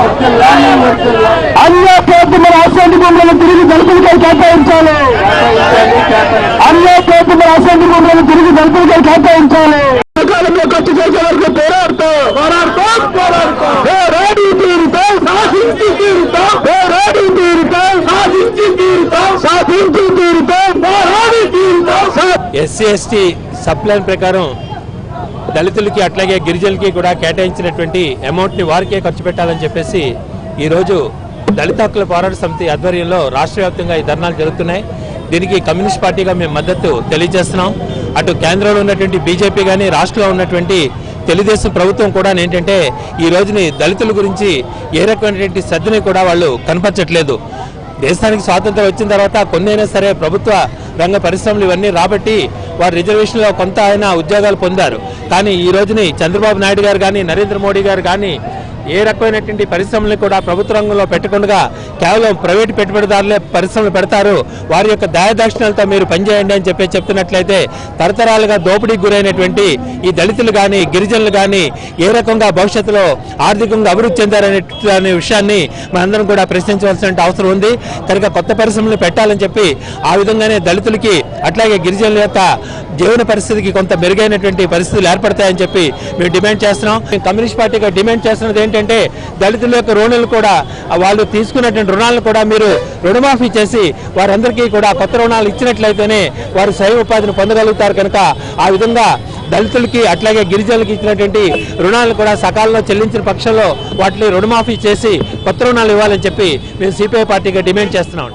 వర్ధిల్లాలి. అన్య పేదల అసెంబ్లీ భూములను తిరిగి దళితులకై కేటాయించాలి. అన్య పేదల అసెంబ్లీ భూములను తిరిగి దళితులకై కేటాయించాలి. కాలంలో ఖర్చు చేసే వరకు పోరాడుతాం. పోరాడి తీరుతాం, సాధించి తీరుతాం. పోరాడి తీరుతాం, సాధించి తీరుతాం. సాధించి తీరుతాం, పోరాడి తీరుతాం. ఎస్సీ ఎస్టీ సప్లాన్ ప్రకారం దళితులకి అట్లాగే గిరిజనులకి కూడా కేటాయించినటువంటి అమౌంట్ని వారికే ఖర్చు పెట్టాలని చెప్పేసి ఈరోజు దళిత హక్కుల పోరాట సమితి ఆధ్వర్యంలో రాష్ట్ర వ్యాప్తంగా ఈ ధర్నాలు జరుగుతున్నాయి. దీనికి కమ్యూనిస్ట్ పార్టీగా మేము మద్దతు తెలియజేస్తున్నాం. అటు కేంద్రంలో ఉన్నటువంటి బీజేపీ కానీ రాష్ట్రంలో ఉన్నటువంటి తెలుగుదేశం ప్రభుత్వం కూడా ఏంటంటే ఈ రోజుని దళితుల గురించి ఏ రకమైనటువంటి శ్రద్ధని కూడా వాళ్ళు కనపరచట్లేదు. దేశానికి స్వాతంత్రం వచ్చిన తర్వాత కొన్నైనా సరే ప్రభుత్వ రంగ పరిశ్రమలు ఇవన్నీ రాబట్టి వారు రిజర్వేషన్లో కొంత అయినా ఉద్యోగాలు పొందారు. కానీ ఈ రోజుని చంద్రబాబు నాయుడు గారు కానీ నరేంద్ర మోడీ గారు కానీ ఏ రకమైనటువంటి పరిశ్రమలు కూడా ప్రభుత్వ రంగంలో పెట్టకుండా కేవలం ప్రైవేటు పెట్టుబడిదారులే పరిశ్రమలు పెడతారు. వారి యొక్క దయాదాక్షిణ్యాలతో మీరు పనిచేయండి అని చెప్తున్నట్లయితే తరతరాలుగా దోపిడీకి గురైనటువంటి ఈ దళితులు కానీ గిరిజనులు కానీ ఏ రకంగా భవిష్యత్తులో ఆర్థికంగా అభివృద్ధి చెందారనే విషయాన్ని మనందరం కూడా ప్రశ్నించవలసిన అవసరం ఉంది. కనుక కొత్త పరిశ్రమలు పెట్టాలని చెప్పి ఆ విధంగానే దళితులకి అట్లాగే గిరిజనుల యొక్క జీవన పరిస్థితికి కొంత మెరుగైనటువంటి పరిస్థితులు ఏర్పడతాయని చెప్పి మేము డిమాండ్ చేస్తున్నాం. కమ్యూనిస్ట్ పార్టీగా డిమాండ్ చేస్తున్నది ఏంటంటే దళితుల యొక్క రుణాలు కూడా వాళ్ళు తీసుకున్నటువంటి రుణాలను కూడా మీరు రుణమాఫీ చేసి వారందరికీ కూడా కొత్త రుణాలు ఇచ్చినట్లయితేనే వారు స్వయం ఉపాధిని పొందగలుగుతారు. కనుక ఆ విధంగా దళితులకి అట్లాగే గిరిజనులకి ఇచ్చినటువంటి రుణాలను కూడా సకాలంలో చెల్లించిన పక్షంలో వాటిని రుణమాఫీ చేసి కొత్త రుణాలు ఇవ్వాలని చెప్పి మేము సిపిఐ పార్టీగా డిమాండ్ చేస్తున్నాం.